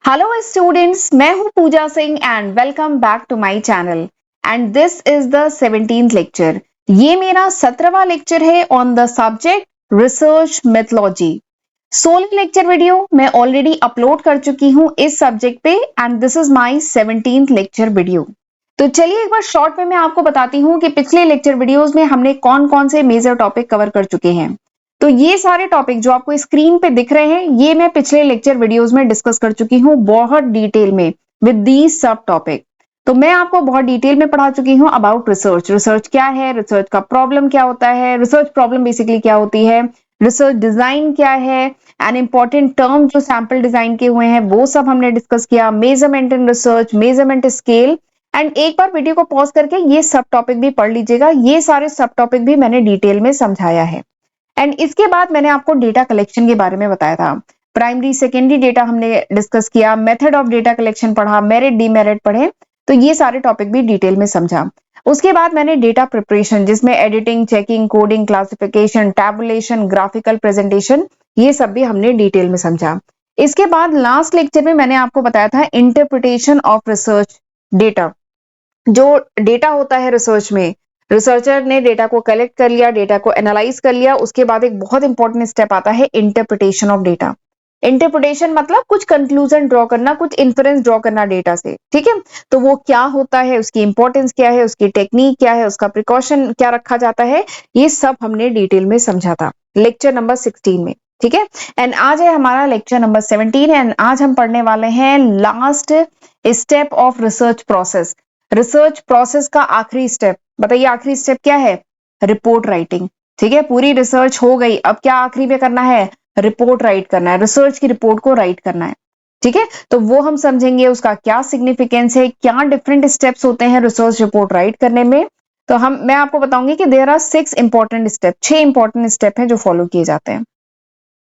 Hello students, मैं हूं Pooja Singh and welcome back to my channel and this is the 17th lecture. ये मेरा 17वां लेक्चर है on the subject research methodology. 16 lecture video मैं already upload कर चुकी हूं इस सब्जेक्ट पे and this is my 17th lecture video. तो चलिए एक बार शॉर्ट में मैं आपको बताती हूँ कि पिछले लेक्चर वीडियोस में हमने कौन कौन से मेजर टॉपिक कवर कर चुके हैं। तो ये सारे टॉपिक जो आपको स्क्रीन पे दिख रहे हैं ये मैं पिछले लेक्चर वीडियोस में डिस्कस कर चुकी हूँ बहुत डिटेल में विद दीज सब टॉपिक। तो मैं आपको बहुत डिटेल में पढ़ा चुकी हूँ अबाउट रिसर्च। रिसर्च क्या है, रिसर्च का प्रॉब्लम क्या होता है, रिसर्च प्रॉब्लम बेसिकली क्या होती है, रिसर्च डिजाइन क्या है, एन इंपॉर्टेंट टर्म जो सैंपल डिजाइन के हुए हैं वो सब हमने डिस्कस किया, measurement in research, measurement scale. And एक बार वीडियो को पॉज करके ये सब टॉपिक भी पढ़ लीजिएगा, ये सारे सब टॉपिक भी मैंने डिटेल में समझाया है। एंड इसके बाद मैंने आपको डेटा कलेक्शन के बारे में बताया था। प्राइमरी सेकेंडरी डेटा हमने डिस्कस किया, मेथड ऑफ डेटा कलेक्शन पढ़ा, मेरिट डीमेरिट पढ़े, तो ये सारे टॉपिक भी डिटेल में समझा। उसके बाद मैंने डेटा प्रिपरेशन जिसमें editing, checking, coding, classification, tabulation, graphical presentation, ये सब भी हमने डिटेल में समझा। इसके बाद लास्ट लेक्चर में मैंने आपको बताया था इंटरप्रिटेशन ऑफ रिसर्च डेटा। जो डेटा होता है रिसर्च में, रिसर्चर ने डेटा को कलेक्ट कर लिया, डेटा को एनालाइज कर लिया, उसके बाद एक बहुत इंपॉर्टेंट स्टेप आता है इंटरप्रिटेशन ऑफ डेटा। इंटरप्रिटेशन मतलब कुछ कंक्लूजन ड्रॉ करना, कुछ इन्फरेंस ड्रॉ करना डेटा से, ठीक है। तो वो क्या होता है, उसकी इंपॉर्टेंस क्या है, उसकी टेक्निक क्या है, उसका प्रिकॉशन क्या रखा जाता है, ये सब हमने डिटेल में समझा था लेक्चर नंबर 16 में, ठीक है। एंड आज है हमारा लेक्चर नंबर 17 एंड आज हम पढ़ने वाले हैं last step of research process. Research process का आखिरी स्टेप, बताइए आखिरी स्टेप क्या है? रिपोर्ट राइटिंग, ठीक है। पूरी रिसर्च हो गई, अब क्या आखिरी में करना है? रिपोर्ट राइट करना है, रिसर्च की रिपोर्ट को राइट करना है, ठीक है। तो वो हम समझेंगे उसका क्या सिग्निफिकेंस है, क्या डिफरेंट स्टेप्स होते हैं रिसर्च रिपोर्ट राइट करने में। तो मैं आपको बताऊंगी कि there are 6 important step, 6 important step हैं जो फॉलो किए जाते हैं,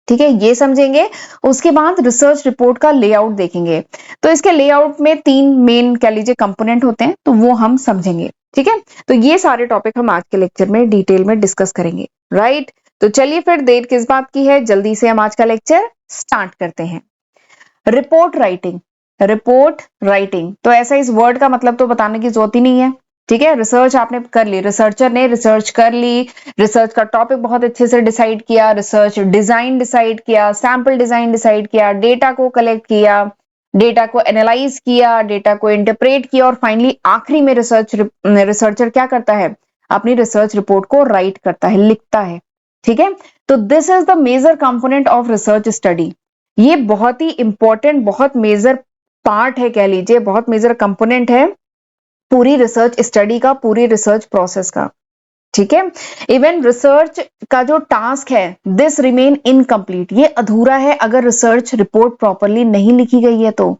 ठीक है, ये समझेंगे। उसके बाद रिसर्च रिपोर्ट का लेआउट देखेंगे। तो इसके लेआउट में 3 मेन कह लीजिए कंपोनेंट होते हैं, तो वो हम समझेंगे, ठीक है। तो ये सारे टॉपिक हम आज के लेक्चर में डिटेल में डिस्कस करेंगे, राइट। तो चलिए फिर देर किस बात की है, जल्दी से हम आज का लेक्चर स्टार्ट करते हैं। रिपोर्ट राइटिंग, रिपोर्ट राइटिंग तो ऐसा इस वर्ड का मतलब तो बताने की जरूरत ही नहीं है, ठीक है। रिसर्च आपने कर ली, रिसर्चर ने रिसर्च कर ली, रिसर्च का टॉपिक बहुत अच्छे से डिसाइड किया, रिसर्च डिजाइन डिसाइड किया, सैंपल डिजाइन डिसाइड किया, डेटा को कलेक्ट किया, डेटा को एनालाइज किया, डेटा को इंटरप्रेट किया और फाइनली आखिरी में रिसर्चर क्या करता है? अपनी रिसर्च रिपोर्ट को राइट करता है, लिखता है, ठीक है। तो this is the major component of research study. ये बहुत ही इंपॉर्टेंट, बहुत मेजर पार्ट है कह लीजिए, बहुत मेजर कंपोनेंट है पूरी रिसर्च स्टडी का, पूरी रिसर्च प्रोसेस का, ठीक है। इवन रिसर्च का जो टास्क है दिस रिमेन इनकम्प्लीट, ये अधूरा है अगर रिसर्च रिपोर्ट प्रॉपरली नहीं लिखी गई है तो,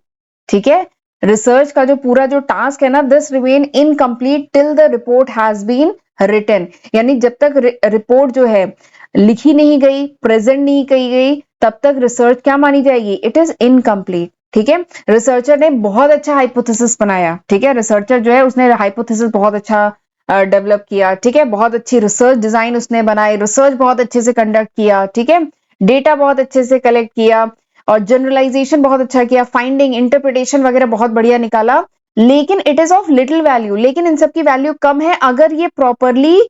ठीक है। रिसर्च का जो पूरा जो टास्क है ना, this remain incomplete till the report has been written, यानी जब तक रिपोर्ट जो है लिखी नहीं गई, प्रेजेंट नहीं की गई, तब तक रिसर्च क्या मानी जाएगी? इट इज इनकम्प्लीट, ठीक है। रिसर्चर ने बहुत अच्छा हाइपोथेसिस बनाया, ठीक है। रिसर्चर जो है उसने हाइपोथेसिस बहुत अच्छा डेवलप किया, ठीक है। बहुत अच्छी रिसर्च डिजाइन उसने बनाई, रिसर्च बहुत अच्छे से कंडक्ट किया, ठीक है। डेटा बहुत अच्छे से कलेक्ट किया और जनरलाइजेशन बहुत अच्छा किया, फाइंडिंग, इंटरप्रिटेशन वगैरह बहुत बढ़िया निकाला। लेकिन it is of little value, लेकिन इन सब की वैल्यू कम है अगर ये प्रॉपरली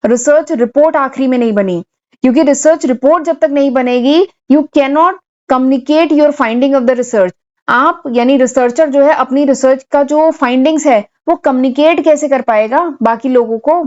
रिसर्च रिपोर्ट आखिरी में नहीं बनी। क्योंकि रिसर्च रिपोर्ट जब तक नहीं बनेगी, you can not communicate your finding of the research. आप यानी रिसर्चर जो है अपनी रिसर्च का जो फाइंडिंग्स है वो कम्युनिकेट कैसे कर पाएगा बाकी लोगों को,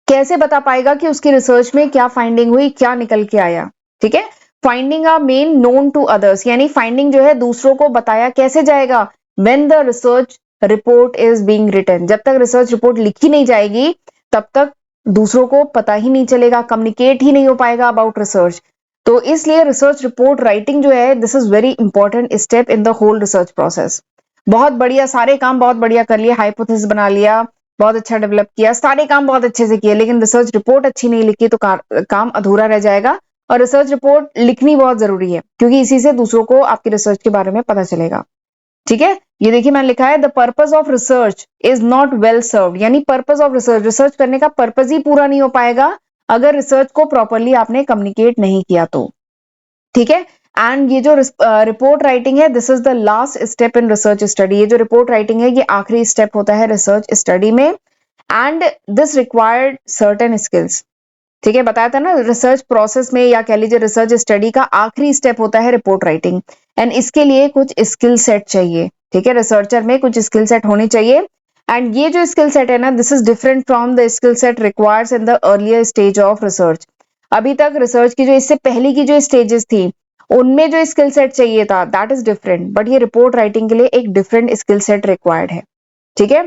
कैसे बता पाएगा कि उसकी रिसर्च में क्या फाइंडिंग हुई, क्या निकल के आया, ठीक है। Finding are made known to others, यानी फाइंडिंग जो है दूसरों को बताया कैसे जाएगा? When the research report is being written, जब तक रिसर्च रिपोर्ट लिखी नहीं जाएगी तब तक दूसरों को पता ही नहीं चलेगा, कम्युनिकेट ही नहीं हो पाएगा अबाउट रिसर्च। तो इसलिए रिसर्च रिपोर्ट राइटिंग जो है this is very important step in the whole research process. बहुत बढ़िया, सारे काम बहुत बढ़िया कर लिए, हाइपोथेसिस बना लिया, बहुत अच्छा डेवलप किया, सारे काम बहुत अच्छे से किए, लेकिन रिसर्च रिपोर्ट अच्छी नहीं लिखी तो काम अधूरा रह जाएगा। और रिसर्च रिपोर्ट लिखनी बहुत जरूरी है क्योंकि इसी से दूसरों को आपकी रिसर्च के बारे में पता चलेगा, ठीक है। ये देखिए मैंने लिखा है the purpose of research is not well served, यानी पर्पस ऑफ रिसर्च, रिसर्च करने का पर्पस ही पूरा नहीं हो पाएगा अगर रिसर्च को प्रॉपरली आपने कम्युनिकेट नहीं किया तो, ठीक है। एंड ये जो रिपोर्ट राइटिंग है, this is the last step in research study. ये जो रिपोर्ट राइटिंग है ये आखिरी स्टेप होता है रिसर्च स्टडी में, and this required certain skills. ठीक है, बताया था ना, रिसर्च प्रोसेस में या कह लीजिए रिसर्च स्टडी का आखिरी स्टेप होता है रिपोर्ट राइटिंग, एंड इसके लिए कुछ स्किल सेट चाहिए। ठीक है, रिसर्चर में कुछ स्किल सेट होनी चाहिए, एंड ये जो स्किल सेट है ना, this is different from the skill set requires in the earlier stage of research. अभी तक रिसर्च की जो इससे पहले की जो स्टेजेस थी उनमें जो स्किल सेट चाहिए था दैट इज डिफरेंट, बट ये रिपोर्ट राइटिंग के लिए एक डिफरेंट स्किल सेट रिक्वायर्ड है। ठीक है,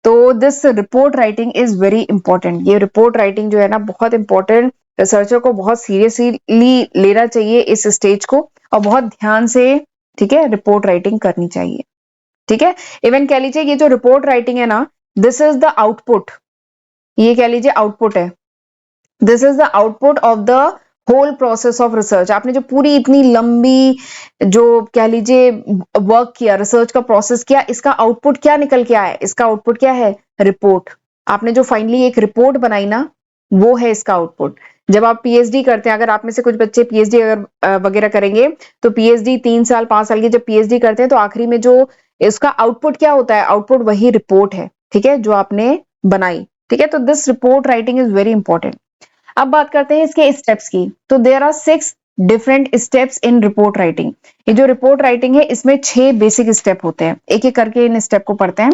तो this report writing is very important. ये रिपोर्ट राइटिंग जो है ना बहुत इंपॉर्टेंट, रिसर्चर को बहुत सीरियसली लेना चाहिए इस स्टेज को, और बहुत ध्यान से, ठीक है, रिपोर्ट राइटिंग करनी चाहिए। ठीक है, इवन कह लीजिए ये जो रिपोर्ट राइटिंग है ना, दिस इज द आउटपुट, ये कह लीजिए आउटपुट है, this is the output of the whole process of research. आपने जो पूरी इतनी लंबी जो कह लीजिए वर्क किया, रिसर्च का प्रोसेस किया, इसका आउटपुट क्या निकल के आया, इसका आउटपुट क्या है, रिपोर्ट। आपने जो फाइनली एक रिपोर्ट बनाई ना, वो है इसका आउटपुट। जब आप पीएचडी करते हैं, अगर आप में से कुछ बच्चे पीएचडी अगर वगैरह करेंगे, तो पीएचडी 3 साल 5 साल की जब पीएचडी करते हैं तो आखिरी में जो इसका आउटपुट क्या होता है, आउटपुट वही रिपोर्ट है। ठीक है, जो आपने बनाई। ठीक है, तो this report writing is very important. अब बात करते हैं इसके स्टेप्स की। तो there are 6 different steps in report writing. ये जो रिपोर्ट राइटिंग है इसमें 6 बेसिक स्टेप होते हैं, एक एक करके इन स्टेप को पढ़ते हैं।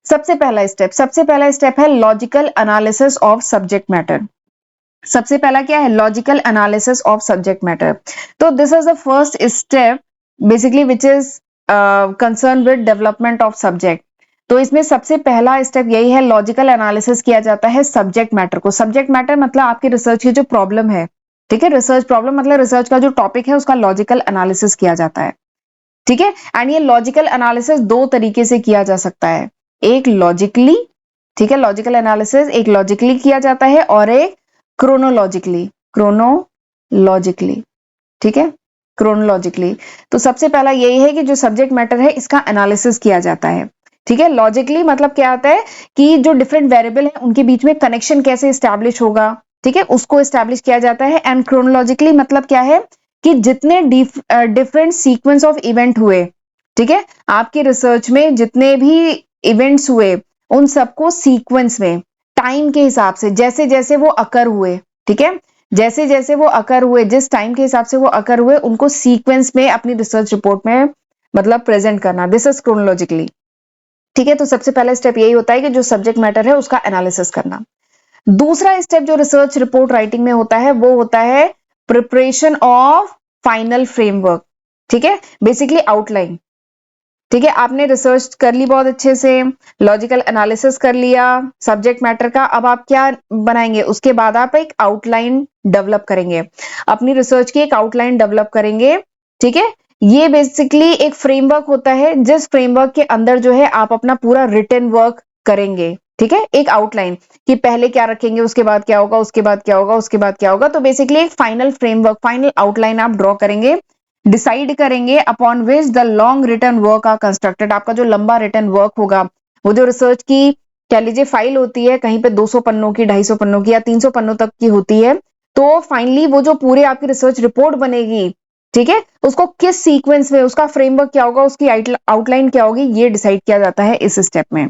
सबसे पहला स्टेप है logical analysis of subject matter. सबसे पहला क्या है, logical analysis of subject matter. तो this is the first step basically which is concern with development of subject. तो इसमें सबसे पहला स्टेप यही है, लॉजिकल एनालिसिस किया जाता है सब्जेक्ट मैटर को। सब्जेक्ट मैटर मतलब आपकी रिसर्च की जो प्रॉब्लम है, ठीक है, रिसर्च प्रॉब्लम मतलब रिसर्च का जो टॉपिक है उसका लॉजिकल एनालिसिस किया जाता है। ठीक है, एंड ये लॉजिकल एनालिसिस 2 तरीके से किया जा सकता है, एक लॉजिकली, ठीक है, लॉजिकल एनालिसिस एक लॉजिकली किया जाता है और एक क्रोनोलॉजिकली। ठीक है, क्रोनोलॉजिकली। तो सबसे पहला यही है कि जो सब्जेक्ट मैटर है इसका एनालिसिस किया जाता है। ठीक है, लॉजिकली मतलब क्या आता है कि जो डिफरेंट वेरिएबल है उनके बीच में कनेक्शन कैसे स्टैब्लिश होगा, ठीक है, उसको स्टैब्लिश किया जाता है। एंड क्रोनोलॉजिकली मतलब क्या है कि जितने डिफरेंट सीक्वेंस ऑफ इवेंट हुए, ठीक है, आपकी रिसर्च में जितने भी इवेंट्स हुए उन सबको सीक्वेंस में टाइम के हिसाब से जैसे जैसे वो अकर हुए, ठीक है, जैसे जैसे वो अकर हुए, जिस टाइम के हिसाब से वो अकर हुए उनको सीक्वेंस में अपनी रिसर्च रिपोर्ट में मतलब प्रेजेंट करना, दिस इज क्रोनोलॉजिकली। ठीक है, तो सबसे पहला स्टेप यही होता है कि जो सब्जेक्ट मैटर है उसका एनालिसिस करना। दूसरा स्टेप जो रिसर्च रिपोर्ट राइटिंग में होता है वो होता है प्रिपरेशन ऑफ फाइनल फ्रेमवर्क। ठीक है, बेसिकली आउटलाइन। ठीक है, आपने रिसर्च कर ली बहुत अच्छे से, लॉजिकल एनालिसिस कर लिया सब्जेक्ट मैटर का, अब आप क्या बनाएंगे, उसके बाद आप एक आउटलाइन डेवलप करेंगे, अपनी रिसर्च की एक आउटलाइन डेवलप करेंगे। ठीक है, ये बेसिकली एक फ्रेमवर्क होता है जिस फ्रेमवर्क के अंदर जो है आप अपना पूरा रिटन वर्क करेंगे। ठीक है, एक आउटलाइन कि पहले क्या रखेंगे, उसके बाद क्या होगा, उसके बाद क्या होगा, उसके बाद क्या होगा। तो बेसिकली एक फाइनल फ्रेमवर्क, फाइनल आउटलाइन आप ड्रॉ करेंगे, डिसाइड करेंगे upon which the long written work are constructed. आपका जो लंबा रिटर्न वर्क होगा, वो जो रिसर्च की कह लीजिए फाइल होती है, कहीं पे 200 पन्नों की, 250 पन्नों की या 300 पन्नों तक की होती है, तो फाइनली वो जो पूरे आपकी रिसर्च रिपोर्ट बनेगी, ठीक है, उसको किस सीक्वेंस में, उसका फ्रेमवर्क क्या होगा, उसकी आउटलाइन क्या होगी, ये डिसाइड किया जाता है इस स्टेप में।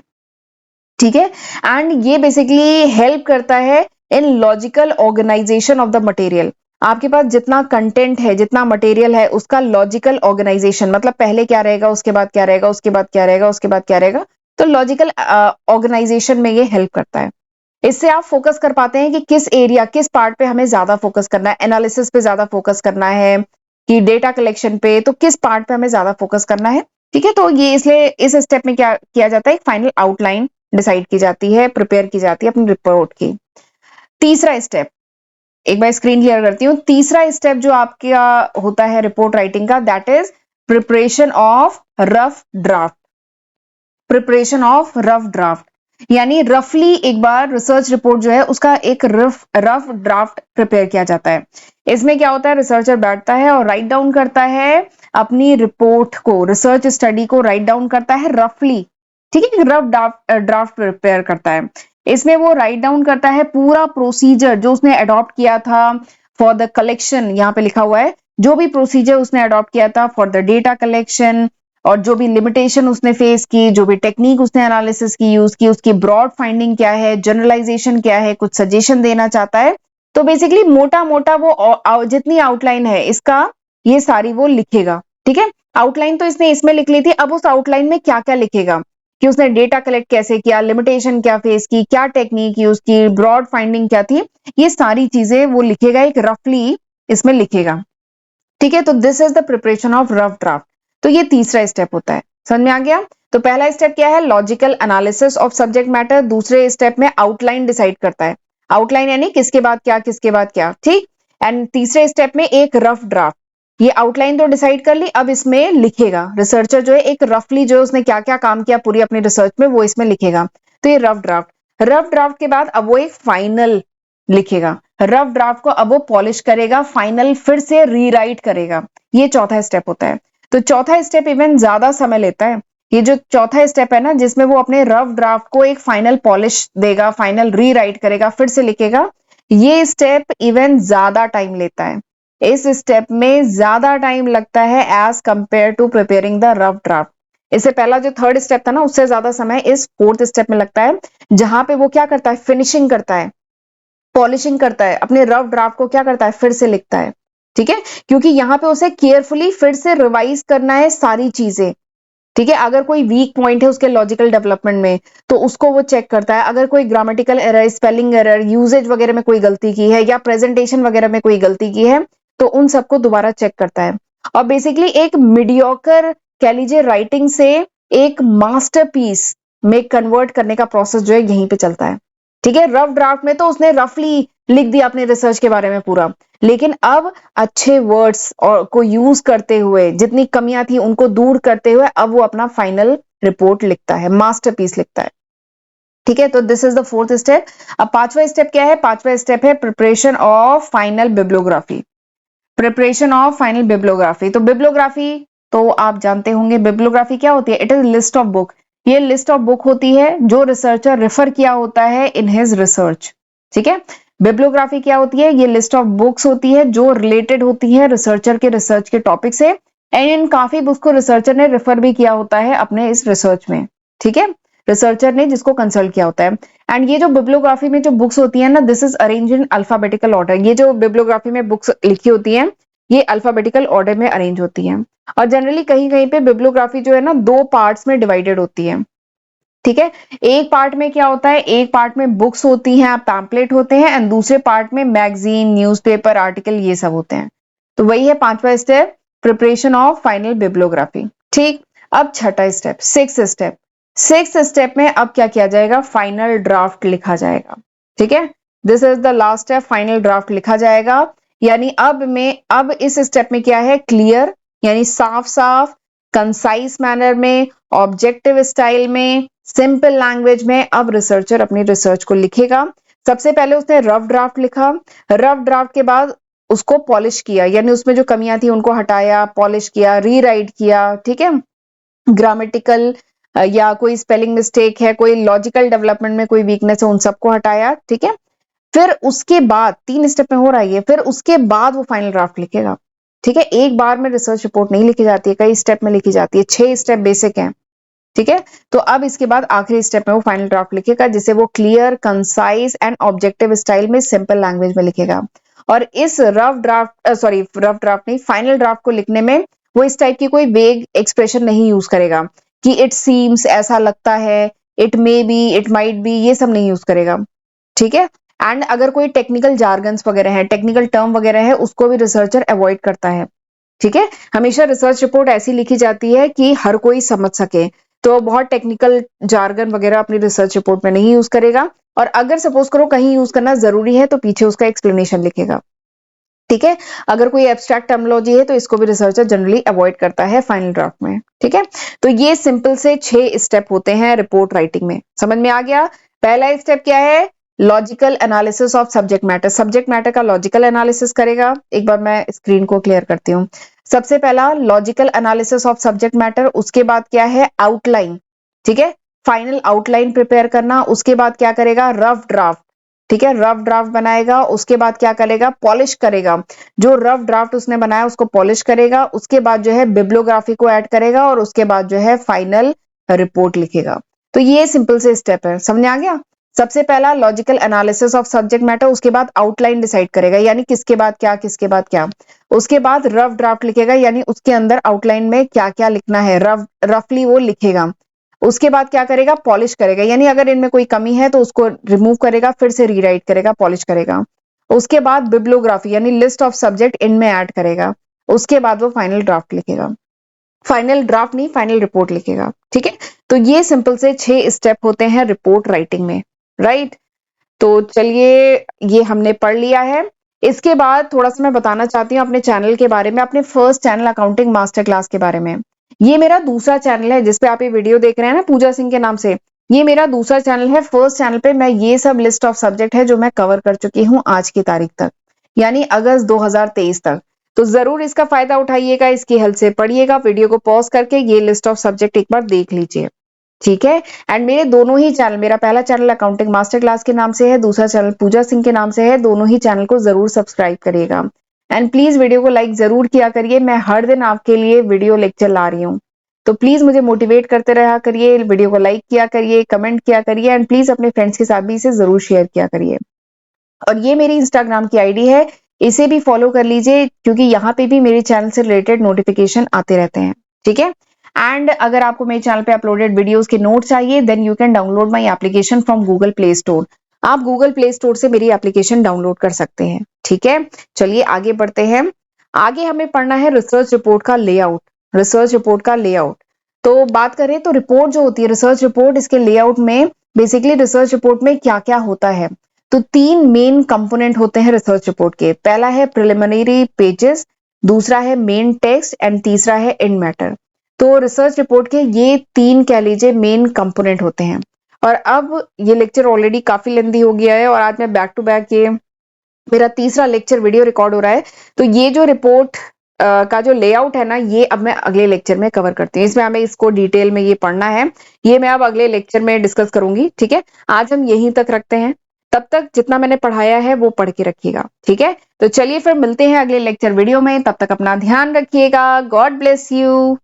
ठीक है, एंड ये बेसिकली हेल्प करता है in logical organisation of the material. आपके पास जितना कंटेंट है, जितना मटेरियल है, उसका लॉजिकल ऑर्गेनाइजेशन मतलब पहले क्या रहेगा, उसके बाद क्या रहेगा, उसके बाद क्या रहेगा, उसके बाद क्या रहेगा, तो लॉजिकल ऑर्गेनाइजेशन में ये हेल्प करता है। इससे आप फोकस कर पाते हैं कि किस एरिया, किस पार्ट पे हमें ज्यादा फोकस करना है, एनालिसिस पे ज्यादा फोकस करना है कि डेटा कलेक्शन पे, तो किस पार्ट पे हमें ज्यादा फोकस करना है। ठीक है, तो ये इसलिए इस स्टेप में क्या किया जाता है, एक फाइनल आउटलाइन डिसाइड की जाती है, प्रिपेयर की जाती है अपनी रिपोर्ट की। तीसरा स्टेप, एक बार स्क्रीन क्लियर करती हूँ। तीसरा स्टेप जो आपका होता है रिपोर्ट राइटिंग का, that is preparation of rough draft. Preparation of rough draft यानी रफली एक बार रिसर्च रिपोर्ट जो है उसका एक रफ ड्राफ्ट प्रिपेयर किया जाता है। इसमें क्या होता है, रिसर्चर बैठता है और राइट डाउन करता है अपनी रिपोर्ट को, रिसर्च स्टडी को राइट डाउन करता है रफली। ठीक है, रफ ड्राफ्ट प्रिपेयर करता है। इसमें वो राइट डाउन करता है पूरा प्रोसीजर जो उसने अडॉप्ट किया था फॉर द कलेक्शन, यहाँ पे लिखा हुआ है जो भी प्रोसीजर उसने अडॉप्ट किया था फॉर द डेटा कलेक्शन, और जो भी लिमिटेशन उसने फेस की, जो भी टेक्निक उसने एनालिसिस की यूज की, उसकी ब्रॉड फाइंडिंग क्या है, जनरलाइजेशन क्या है, कुछ सजेशन देना चाहता है। तो बेसिकली मोटा मोटा वो जितनी आउटलाइन है इसका, ये सारी वो लिखेगा। ठीक है, आउटलाइन तो इसने इसमें लिख ली थी, अब उस आउटलाइन में क्या क्या लिखेगा कि उसने डेटा कलेक्ट कैसे किया, लिमिटेशन क्या फेस की, क्या टेक्निक यूज की, ब्रॉड फाइंडिंग क्या थी, ये सारी चीजें वो लिखेगा, एक रफली इसमें लिखेगा। ठीक है, तो this is the preparation of rough draft. तो ये तीसरा स्टेप होता है, समझ में आ गया। तो पहला स्टेप क्या है, logical analysis of subject matter. दूसरे स्टेप में आउटलाइन डिसाइड करता है, आउटलाइन यानी किसके बाद क्या, किसके बाद क्या। ठीक, एंड तीसरे स्टेप में एक रफ ड्राफ्ट। ये आउटलाइन तो डिसाइड कर ली, अब इसमें लिखेगा रिसर्चर जो है, एक रफली जो है उसने क्या क्या काम किया पूरी अपनी रिसर्च में, वो इसमें लिखेगा। तो ये रफ ड्राफ्ट। रफ ड्राफ्ट के बाद अब वो एक फाइनल लिखेगा। रफ ड्राफ्ट को अब वो पॉलिश करेगा, फाइनल फिर से रीराइट करेगा। ये चौथा स्टेप होता है। तो चौथा स्टेप इवन ज्यादा समय लेता है। ये जो चौथा स्टेप है ना, जिसमें वो अपने रफ ड्राफ्ट को एक फाइनल पॉलिश देगा, फाइनल रीराइट करेगा, फिर से लिखेगा, ये स्टेप इवन ज्यादा टाइम लेता है। इस स्टेप में ज्यादा टाइम लगता है as compare to preparing the rough draft. इससे पहला जो थर्ड स्टेप था ना, उससे ज्यादा समय इस फोर्थ स्टेप में लगता है, जहां पे वो क्या करता है, फिनिशिंग करता है, पॉलिशिंग करता है, अपने रफ ड्राफ्ट को क्या करता है, फिर से लिखता है। ठीक है, क्योंकि यहां पे उसे केयरफुली फिर से रिवाइज करना है सारी चीजें। ठीक है, अगर कोई वीक पॉइंट है उसके लॉजिकल डेवलपमेंट में, तो उसको वो चेक करता है। अगर कोई grammatical error, spelling error, usage वगैरह में कोई गलती की है, या प्रेजेंटेशन वगैरह में कोई गलती की है, तो उन सबको दोबारा चेक करता है। और बेसिकली एक मीडियोकर कह लीजिए राइटिंग से एक मास्टरपीस में कन्वर्ट करने का प्रोसेस जो है यहीं पे चलता है। ठीक है, रफ ड्राफ्ट में तो उसने रफली लिख दिया अपने रिसर्च के बारे में पूरा, लेकिन अब अच्छे वर्ड्स और को यूज करते हुए, जितनी कमियां थी उनको दूर करते हुए, अब वो अपना फाइनल रिपोर्ट लिखता है, मास्टरपीस लिखता है। ठीक है, तो this is the fourth step. अब पांचवा स्टेप क्या है, पांचवा स्टेप है preparation of final bibliography. Preparation of final bibliography. तो बिब्लियोग्राफी तो आप जानते होंगे, बिब्लियोग्राफी क्या होती है, it is list of book. ये लिस्ट ऑफ बुक होती है जो रिसर्चर रेफर किया होता है इन हिज रिसर्च। ठीक है, बिब्लियोग्राफी क्या होती है, ये लिस्ट ऑफ बुक्स होती है जो रिलेटेड होती है रिसर्चर के रिसर्च के टॉपिक से, एंड इन काफी बुक्स को रिसर्चर ने रेफर भी किया होता है अपने इस रिसर्च में। ठीक है, रिसर्चर ने जिसको कंसल्ट किया होता है। एंड ये जो बिब्लियोग्राफी में जो बुक्स होती है ना, this is arrange in alphabetical order. ये जो बिब्लियोग्राफी में बुक्स लिखी होती है, ये अल्फाबेटिकल ऑर्डर में अरेंज होती है। और जनरली कहीं कहीं पे बिब्लियोग्राफी जो है ना, दो पार्ट्स में डिवाइडेड होती है। ठीक है, एक पार्ट में क्या होता है, एक पार्ट में बुक्स होती हैं, पैम्पलेट होते हैं, एंड दूसरे पार्ट में मैगजीन, न्यूज़पेपर, आर्टिकल, ये सब होते हैं। तो वही है पांचवा step, preparation of final bibliography. ठीक, अब छठा step, six step. Six step में अब क्या किया जाएगा, फाइनल ड्राफ्ट लिखा जाएगा। ठीक है, this is the last step, final draft लिखा जाएगा। यानी अब इस स्टेप में क्या है, क्लियर यानी साफ साफ, कंसाइज मैनर में, ऑब्जेक्टिव स्टाइल में, सिंपल लैंग्वेज में अब रिसर्चर अपनी रिसर्च को लिखेगा। सबसे पहले उसने रफ ड्राफ्ट लिखा, रफ ड्राफ्ट के बाद उसको पॉलिश किया, यानी उसमें जो कमियां थी उनको हटाया, पॉलिश किया, रीराइट किया। ठीक है, ग्रामेटिकल या कोई स्पेलिंग मिस्टेक है, कोई लॉजिकल डेवलपमेंट में कोई वीकनेस है, उन सबको हटाया। ठीक है, फिर उसके बाद तीन स्टेप में हो रहा है ये, फिर उसके बाद वो फाइनल ड्राफ्ट लिखेगा। ठीक है, एक बार में रिसर्च रिपोर्ट नहीं लिखी जाती है, कई स्टेप में लिखी जाती है, 6 स्टेप बेसिक हैं। ठीक है, तो अब इसके बाद आखिरी स्टेप में वो फाइनल ड्राफ्ट लिखेगा, जिसे वो clear, concise and objective style में, सिंपल लैंग्वेज में लिखेगा। और इस रफ ड्राफ्ट नहीं, फाइनल ड्राफ्ट को लिखने में वो इस टाइप की कोई वेग एक्सप्रेशन नहीं यूज करेगा कि इट सीम्स, ऐसा लगता है, it may be, it might be, ये सब नहीं यूज करेगा। ठीक है, एंड अगर कोई टेक्निकल जार्गन्स वगैरह है, टेक्निकल टर्म वगैरह है, उसको भी रिसर्चर अवॉइड करता है। ठीक है, हमेशा रिसर्च रिपोर्ट ऐसी लिखी जाती है कि हर कोई समझ सके, तो बहुत टेक्निकल जार्गन वगैरह अपनी रिसर्च रिपोर्ट में नहीं यूज करेगा। और अगर सपोज करो कहीं यूज करना जरूरी है, तो पीछे उसका एक्सप्लेनेशन लिखेगा। ठीक है, अगर कोई एब्स्ट्रैक्ट टर्मिनोलॉजी है, तो इसको भी रिसर्चर जनरली अवॉइड करता है फाइनल ड्राफ्ट में। ठीक है, तो ये सिंपल से 6 स्टेप होते हैं रिपोर्ट राइटिंग में। समझ में आ गया, पहला स्टेप क्या है, logical analysis of subject matter. Subject matter का लॉजिकल एनालिसिस करेगा। एक बार मैं स्क्रीन को क्लियर करती हूँ। सबसे पहला logical analysis of subject matter, उसके बाद क्या है, आउटलाइन। ठीक है, फाइनल आउटलाइन प्रिपेयर करना। उसके बाद क्या करेगा, रफ ड्राफ्ट। ठीक है, रफ ड्राफ्ट बनाएगा, उसके बाद क्या करेगा, पॉलिश करेगा, जो रफ ड्राफ्ट उसने बनाया उसको पॉलिश करेगा, उसके बाद जो है बिब्लियोग्राफी को ऐड करेगा और उसके बाद जो है फाइनल रिपोर्ट लिखेगा। तो ये सिंपल से स्टेप है, समझ आ गया। सबसे पहला logical analysis of subject matter, उसके बाद आउटलाइन डिसाइड करेगा, यानी किसके बाद क्या, किसके बाद क्या। उसके बाद रफ ड्राफ्ट लिखेगा, यानी उसके अंदर आउटलाइन में क्या क्या लिखना है रफली वो लिखेगा। उसके बाद क्या करेगा, पॉलिश करेगा, यानी अगर इनमें कोई कमी है तो उसको रिमूव करेगा, फिर से रीराइट करेगा, पॉलिश करेगा। उसके बाद बिब्लियोग्राफी यानी लिस्ट ऑफ सब्जेक्ट इनमें ऐड करेगा। उसके बाद वो फाइनल ड्राफ्ट लिखेगा, फाइनल ड्राफ्ट नहीं, फाइनल रिपोर्ट लिखेगा। ठीक है, तो ये सिंपल से 6 स्टेप होते हैं रिपोर्ट राइटिंग में, राइट। तो चलिए, ये हमने पढ़ लिया है। इसके बाद थोड़ा सा मैं बताना चाहती हूँ अपने चैनल के बारे में, अपने first channel accounting master class के बारे में। ये मेरा दूसरा चैनल है जिसपे आप ये वीडियो देख रहे हैं ना, पूजा सिंह के नाम से। ये मेरा दूसरा चैनल है। फर्स्ट चैनल पे मैं ये सब लिस्ट ऑफ सब्जेक्ट है जो मैं कवर कर चुकी हूँ आज की तारीख तक, यानी अगस्त 2023 तक। तो जरूर इसका फायदा उठाइएगा, इसकी हेल्प से पढ़िएगा, वीडियो को पॉज करके ये लिस्ट ऑफ सब्जेक्ट एक बार देख लीजिए। ठीक है, एंड मेरे दोनों ही चैनल, मेरा पहला चैनल अकाउंटिंग मास्टर क्लास के नाम से है, दूसरा चैनल पूजा सिंह के नाम से है। दोनों ही चैनल को जरूर सब्सक्राइब करिएगा एंड प्लीज वीडियो को लाइक जरूर किया करिए। मैं हर दिन आपके लिए वीडियो लेक्चर ला रही हूँ, तो प्लीज मुझे मोटिवेट करते रहा करिए, वीडियो को लाइक किया करिए, कमेंट किया करिए एंड प्लीज अपने फ्रेंड्स के साथ भी इसे जरूर शेयर किया करिए। और ये मेरी इंस्टाग्राम की आईडी है, इसे भी फॉलो कर लीजिए क्योंकि यहाँ पे भी मेरे चैनल से रिलेटेड नोटिफिकेशन आते रहते हैं। ठीक है, एंड अगर आपको मेरे चैनल पे अपलोडेड वीडियोस के नोट चाहिए then you can download my application from Google Play Store. आप गूगल प्ले स्टोर से मेरी एप्लीकेशन डाउनलोड कर सकते हैं। ठीक है, चलिए आगे बढ़ते हैं। आगे हमें पढ़ना है रिसर्च रिपोर्ट का लेआउट। रिसर्च रिपोर्ट का लेआउट, तो बात करें तो रिपोर्ट जो होती है रिसर्च रिपोर्ट, इसके लेआउट में बेसिकली रिसर्च रिपोर्ट में क्या क्या होता है। तो 3 मेन कंपोनेंट होते हैं रिसर्च रिपोर्ट के। पहला है प्रिलिमिनरी पेजेस, दूसरा है मेन टेक्स्ट एंड तीसरा है एंड मैटर। तो रिसर्च रिपोर्ट के ये 3 कह लीजिए मेन कंपोनेंट होते हैं। और अब ये लेक्चर ऑलरेडी काफी लेंदी हो गया है और आज मैं बैक टू बैक ये मेरा तीसरा लेक्चर वीडियो रिकॉर्ड हो रहा है। तो ये जो रिपोर्ट का जो लेआउट है ना, ये अब मैं अगले लेक्चर में कवर करती हूँ। इसमें हमें इसको डिटेल में ये पढ़ना है, ये मैं अब अगले लेक्चर में डिस्कस करूंगी। ठीक है, आज हम यहीं तक रखते हैं। तब तक जितना मैंने पढ़ाया है वो पढ़ के रखिएगा। ठीक है, तो चलिए फिर मिलते हैं अगले लेक्चर वीडियो में। तब तक अपना ध्यान रखिएगा। God bless you.